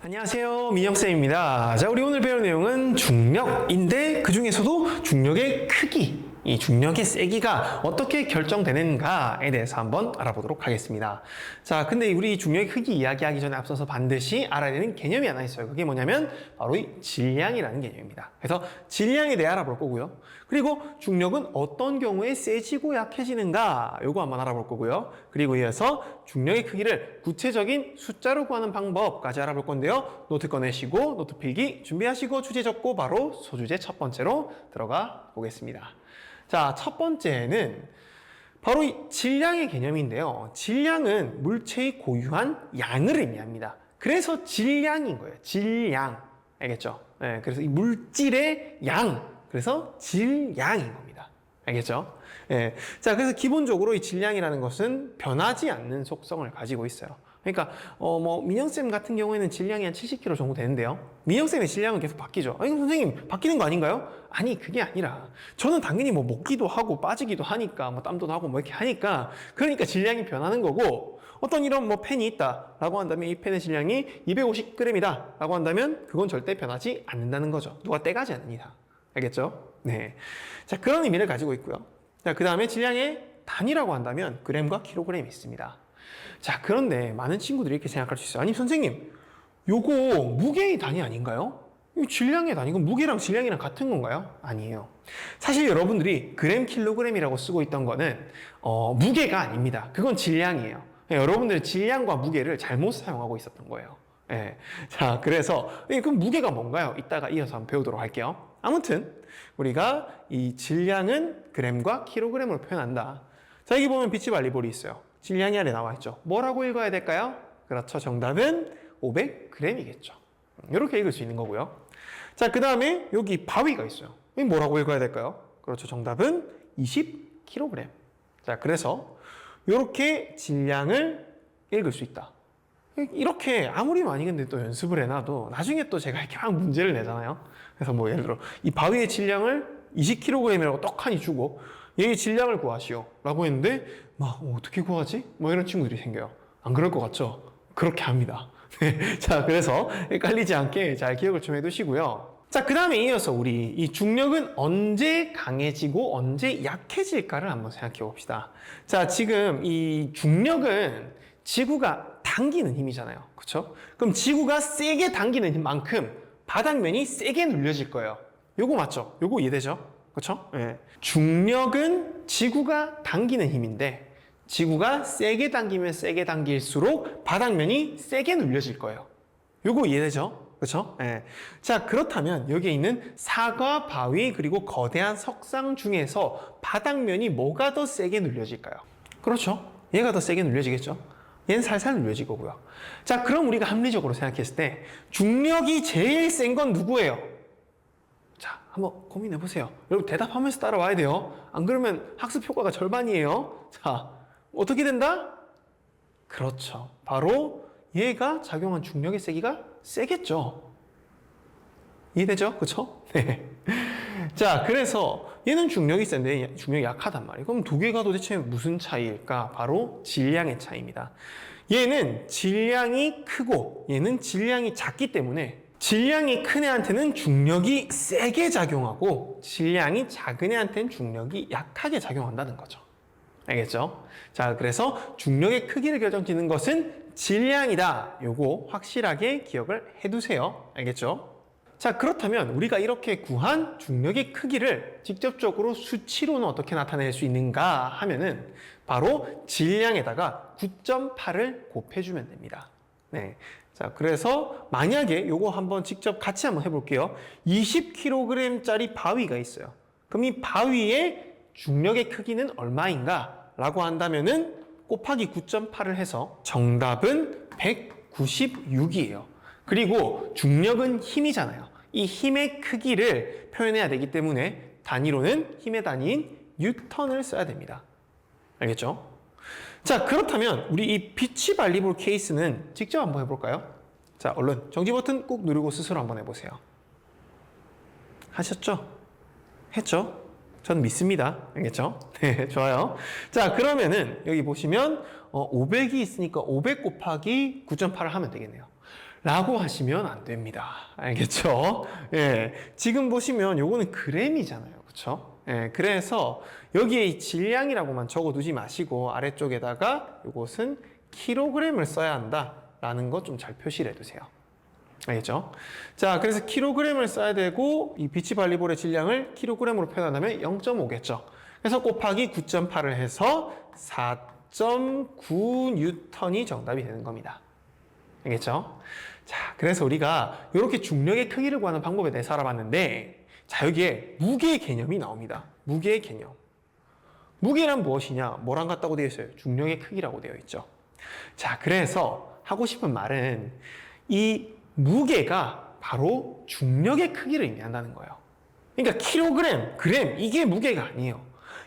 안녕하세요, 민혁쌤입니다. 자, 우리 오늘 배울 내용은 중력인데 그 중에서도 중력의 크기, 이 중력의 세기가 어떻게 결정되는가에 대해서 한번 알아보도록 하겠습니다. 자, 근데 우리 중력의 크기 이야기하기 전에 앞서서 반드시 알아야 되는 개념이 하나 있어요. 그게 뭐냐면 바로 이 질량이라는 개념입니다. 그래서 질량에 대해 알아볼 거고요. 그리고 중력은 어떤 경우에 세지고 약해지는가, 요거 한번 알아볼 거고요. 그리고 이어서 중력의 크기를 구체적인 숫자로 구하는 방법까지 알아볼 건데요. 노트 꺼내시고 노트 필기 준비하시고 주제 적고 바로 소주제 첫 번째로 들어가 보겠습니다. 자, 첫 번째는 바로 이 질량의 개념인데요. 질량은 물체의 고유한 양을 의미합니다. 그래서 질량인 거예요. 질량. 알겠죠? 네, 그래서 이 물질의 양. 그래서 질량인 겁니다. 알겠죠? 네, 자, 그래서 기본적으로 이 질량이라는 것은 변하지 않는 속성을 가지고 있어요. 그러니까 민영쌤 같은 경우에는 질량이 한 70kg 정도 되는데요. 민영쌤의 질량은 계속 바뀌죠. 아니, 선생님, 바뀌는 거 아닌가요? 아니, 그게 아니라 저는 당연히 먹기도 하고 빠지기도 하니까 땀도 나고 이렇게 하니까 그러니까 질량이 변하는 거고, 어떤 이런 펜이 있다라고 한다면 이 펜의 질량이 250g이다 라고 한다면 그건 절대 변하지 않는다는 거죠. 누가 떼가지 않습니다. 알겠죠? 네. 자, 그런 의미를 가지고 있고요. 자, 그 다음에 질량의 단위라고 한다면 g과 kg이 있습니다. 자, 그런데 많은 친구들이 이렇게 생각할 수 있어요. 아니, 선생님, 요거 무게의 단위 아닌가요? 이 질량의 단위가 무게랑 질량이랑 같은 건가요? 아니에요. 사실 여러분들이 그램, 킬로그램이라고 쓰고 있던 거는 무게가 아닙니다. 그건 질량이에요. 여러분들이 질량과 무게를 잘못 사용하고 있었던 거예요. 예. 자, 그래서 그럼 무게가 뭔가요? 이따가 이어서 한번 배우도록 할게요. 아무튼 우리가 이 질량은 g과 킬로그램으로 표현한다. 자, 여기 보면 비치 발리볼이 있어요. 질량이 아래 나와 있죠. 뭐라고 읽어야 될까요? 그렇죠. 정답은 500g이겠죠. 이렇게 읽을 수 있는 거고요. 자, 그 다음에 여기 바위가 있어요. 이 뭐라고 읽어야 될까요? 그렇죠. 정답은 20kg. 자, 그래서 이렇게 질량을 읽을 수 있다. 이렇게 아무리 많이 근데 또 연습을 해놔도 나중에 또 제가 이렇게 막 문제를 내잖아요. 그래서 예를 들어 이 바위의 질량을 20kg이라고 떡하니 주고 얘의 질량을 구하시오 라고 했는데 어떻게 구하지? 이런 친구들이 생겨요. 안 그럴 것 같죠? 그렇게 합니다. 자, 그래서 헷갈리지 않게 잘 기억을 좀 해두시고요. 자, 그 다음에 이어서 우리 이 중력은 언제 강해지고 언제 약해질까를 한번 생각해 봅시다. 자, 지금 이 중력은 지구가 당기는 힘이잖아요. 그렇죠? 그럼 지구가 세게 당기는 만큼 바닥면이 세게 눌려질 거예요. 요거 맞죠? 요거 이해되죠? 그렇죠? 예. 중력은 지구가 당기는 힘인데 지구가 세게 당기면 세게 당길수록 바닥면이 세게 눌려질 거예요. 요거 이해되죠? 그렇죠? 예. 자, 그렇다면 여기에 있는 사과, 바위 그리고 거대한 석상 중에서 바닥면이 뭐가 더 세게 눌려질까요? 그렇죠? 얘가 더 세게 눌려지겠죠? 얘는 살살 눌려질 거고요. 자, 그럼 우리가 합리적으로 생각했을 때 중력이 제일 센 건 누구예요? 자, 한번 고민해 보세요. 여러분 대답하면서 따라와야 돼요. 안 그러면 학습 효과가 절반이에요. 자, 어떻게 된다? 그렇죠. 바로 얘가 작용한 중력의 세기가 세겠죠. 이해되죠? 그렇죠? 네. 자, 그래서 얘는 중력이 센데 중력이 약하단 말이에요. 그럼 두 개가 도대체 무슨 차이일까? 바로 질량의 차이입니다. 얘는 질량이 크고 얘는 질량이 작기 때문에 질량이 큰 애한테는 중력이 세게 작용하고 질량이 작은 애한테는 중력이 약하게 작용한다는 거죠. 알겠죠? 자, 그래서 중력의 크기를 결정짓는 것은 질량이다. 요거 확실하게 기억을 해두세요. 알겠죠? 자, 그렇다면 우리가 이렇게 구한 중력의 크기를 직접적으로 수치로는 어떻게 나타낼 수 있는가 하면은 바로 질량에다가 9.8을 곱해주면 됩니다. 네. 자, 그래서 만약에 요거 한번 직접 같이 한번 해볼게요. 20kg짜리 바위가 있어요. 그럼 이 바위의 중력의 크기는 얼마인가? 라고 한다면은 곱하기 9.8을 해서 정답은 196이에요. 그리고 중력은 힘이잖아요. 이 힘의 크기를 표현해야 되기 때문에 단위로는 힘의 단위인 뉴턴을 써야 됩니다. 알겠죠? 자, 그렇다면 우리 이 비치 발리볼 케이스는 직접 한번 해볼까요? 자, 얼른 정지 버튼 꾹 누르고 스스로 한번 해보세요. 하셨죠? 했죠? 전 믿습니다. 알겠죠? 네, 좋아요. 자, 그러면은 여기 보시면 500이 있으니까 500 곱하기 9.8을 하면 되겠네요. 라고 하시면 안 됩니다. 알겠죠? 예. 지금 보시면 요거는 그램이잖아요. 그쵸? 예. 그래서 여기에 이 질량이라고만 적어 두지 마시고 아래쪽에다가 요것은 킬로그램을 써야 한다. 라는 거 좀 잘 표시를 해 두세요. 알겠죠? 자, 그래서 킬로그램을 써야 되고 이 비치 발리볼의 질량을 킬로그램으로 표현한다면 0.5겠죠. 그래서 곱하기 9.8을 해서 4.9 뉴턴이 정답이 되는 겁니다. 알겠죠? 자, 그래서 우리가 이렇게 중력의 크기를 구하는 방법에 대해서 알아봤는데, 자, 여기에 무게 개념이 나옵니다. 무게의 개념. 무게란 무엇이냐? 뭐랑 같다고 되어 있어요? 중력의 크기라고 되어 있죠. 자, 그래서 하고 싶은 말은 이 무게가 바로 중력의 크기를 의미한다는 거예요. 그러니까 킬로그램, 그램, 이게 무게가 아니에요.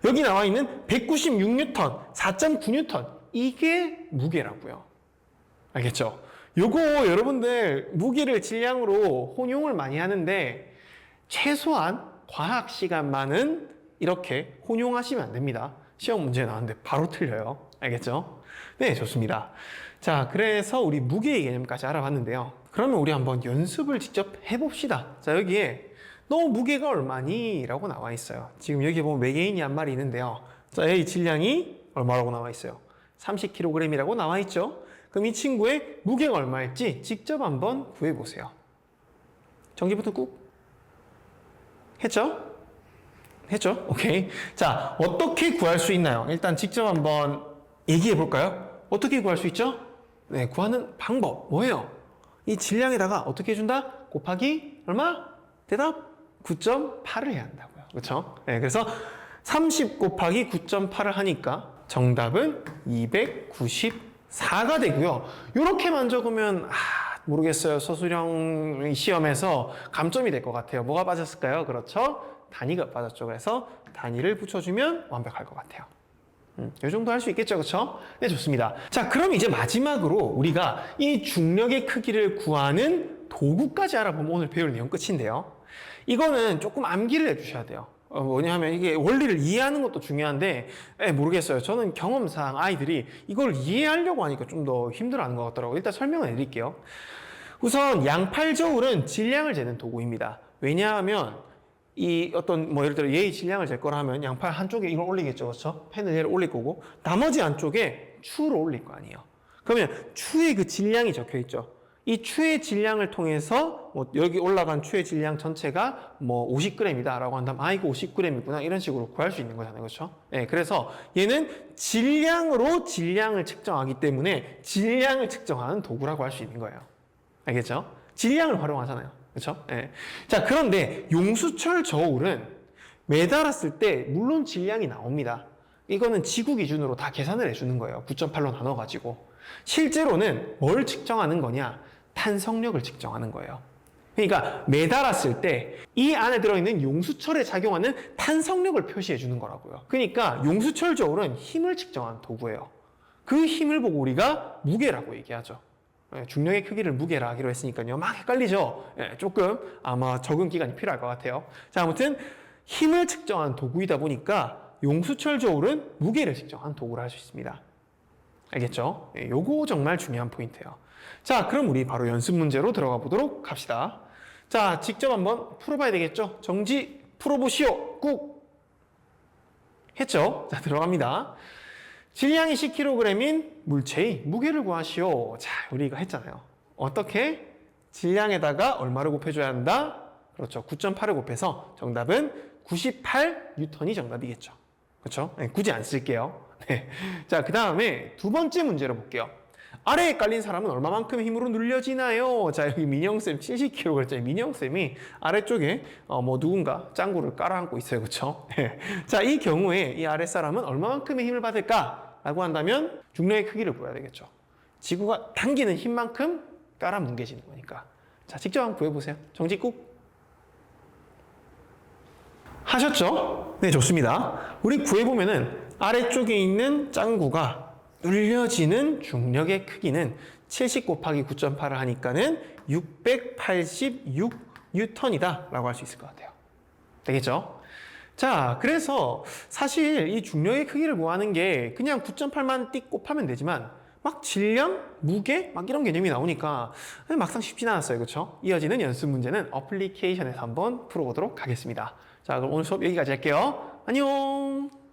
여기 나와 있는 196뉴턴, 4.9뉴턴, 이게 무게라고요. 알겠죠? 요거 여러분들 무게를 질량으로 혼용을 많이 하는데 최소한 과학 시간만은 이렇게 혼용하시면 안 됩니다. 시험 문제 나왔는데 바로 틀려요. 알겠죠? 네, 좋습니다. 자, 그래서 우리 무게의 개념까지 알아봤는데요. 그러면 우리 한번 연습을 직접 해봅시다. 자, 여기에 너 무게가 얼마니? 라고 나와 있어요. 지금 여기 보면 외계인이 한 마리 있는데요. 자, 이 질량이 얼마라고 나와 있어요? 30kg이라고 나와 있죠? 그럼 이 친구의 무게가 얼마일지 직접 한번 구해보세요. 전기부터 꾹. 했죠? 했죠? 오케이. 자, 어떻게 구할 수 있나요? 일단 직접 한번 얘기해 볼까요? 어떻게 구할 수 있죠? 네, 구하는 방법. 뭐예요? 이 질량에다가 어떻게 해준다? 곱하기 얼마? 대답 9.8을 해야 한다고요. 그렇죠? 네, 그래서 30 곱하기 9.8을 하니까 정답은 294가 되고요. 이렇게만 적으면 모르겠어요. 서술형 시험에서 감점이 될 것 같아요. 뭐가 빠졌을까요? 그렇죠? 단위가 빠졌죠. 그래서 단위를 붙여주면 완벽할 것 같아요. 이 정도 할 수 있겠죠, 그렇죠? 네, 좋습니다. 자, 그럼 이제 마지막으로 우리가 이 중력의 크기를 구하는 도구까지 알아보면 오늘 배울 내용 끝인데요. 이거는 조금 암기를 해주셔야 돼요. 뭐냐면 이게 원리를 이해하는 것도 중요한데 모르겠어요. 저는 경험상 아이들이 이걸 이해하려고 하니까 좀 더 힘들어하는 것 같더라고요. 일단 설명을 해드릴게요. 우선 양팔 저울은 질량을 재는 도구입니다. 왜냐하면 이 어떤 예를 들어 얘의 질량을 잴 거라 하면 양팔 한쪽에 이걸 올리겠죠, 그렇죠? 펜을 얘를 올릴 거고 나머지 한쪽에 추를 올릴 거 아니에요. 그러면 추의 그 질량이 적혀 있죠. 이 추의 질량을 통해서 여기 올라간 추의 질량 전체가 50g이다라고 한다면 이거 50g이구나 이런 식으로 구할 수 있는 거잖아요, 그렇죠? 네, 그래서 얘는 질량으로 질량을 측정하기 때문에 질량을 측정하는 도구라고 할 수 있는 거예요. 알겠죠? 질량을 활용하잖아요. 그렇죠? 네. 자, 그런데 용수철 저울은 매달았을 때 물론 질량이 나옵니다. 이거는 지구 기준으로 다 계산을 해주는 거예요. 9.8로 나눠가지고. 실제로는 뭘 측정하는 거냐? 탄성력을 측정하는 거예요. 그러니까 매달았을 때 이 안에 들어있는 용수철에 작용하는 탄성력을 표시해 주는 거라고요. 그러니까 용수철 저울은 힘을 측정하는 도구예요. 그 힘을 보고 우리가 무게라고 얘기하죠. 중력의 크기를 무게라 하기로 했으니까요. 막 헷갈리죠? 조금 아마 적응 기간이 필요할 것 같아요. 자, 아무튼 힘을 측정하는 도구이다 보니까 용수철 저울은 무게를 측정하는 도구를 할 수 있습니다. 알겠죠? 요거 정말 중요한 포인트예요. 자, 그럼 우리 바로 연습 문제로 들어가 보도록 합시다. 자, 직접 한번 풀어봐야 되겠죠? 정지 풀어보시오. 꾹! 했죠? 자, 들어갑니다. 질량이 10kg인 물체의 무게를 구하시오. 자, 우리 이거 했잖아요. 어떻게? 질량에다가 얼마를 곱해줘야 한다? 그렇죠. 9.8을 곱해서 정답은 98뉴턴이 정답이겠죠. 그렇죠? 네, 굳이 안 쓸게요. 네. 자, 그 다음에 두 번째 문제로 볼게요. 아래에 깔린 사람은 얼마만큼 힘으로 눌려지나요? 자, 여기 민영쌤 70kg 그랬잖아요. 민영쌤이 아래쪽에 누군가 짱구를 깔아앉고 있어요. 그렇죠? 네. 자, 이 경우에 이 아랫사람은 얼마만큼의 힘을 받을까? 라고 한다면 중력의 크기를 구해야 되겠죠. 지구가 당기는 힘만큼 깔아 뭉개지는 거니까. 자, 직접 한번 구해보세요. 정지 꾹. 하셨죠? 네, 좋습니다. 우리 구해보면은 아래쪽에 있는 짱구가 눌려지는 중력의 크기는 70 곱하기 9.8을 하니까는 686뉴턴이다 라고 할 수 있을 것 같아요. 되겠죠? 자, 그래서 사실 이 중력의 크기를 구하는 게 그냥 9.8만 띡 곱하면 되지만 막 질량, 무게 막 이런 개념이 나오니까 막상 쉽진 않았어요. 그렇죠? 이어지는 연습 문제는 어플리케이션에서 한번 풀어보도록 하겠습니다. 자, 그럼 오늘 수업 여기까지 할게요. 안녕.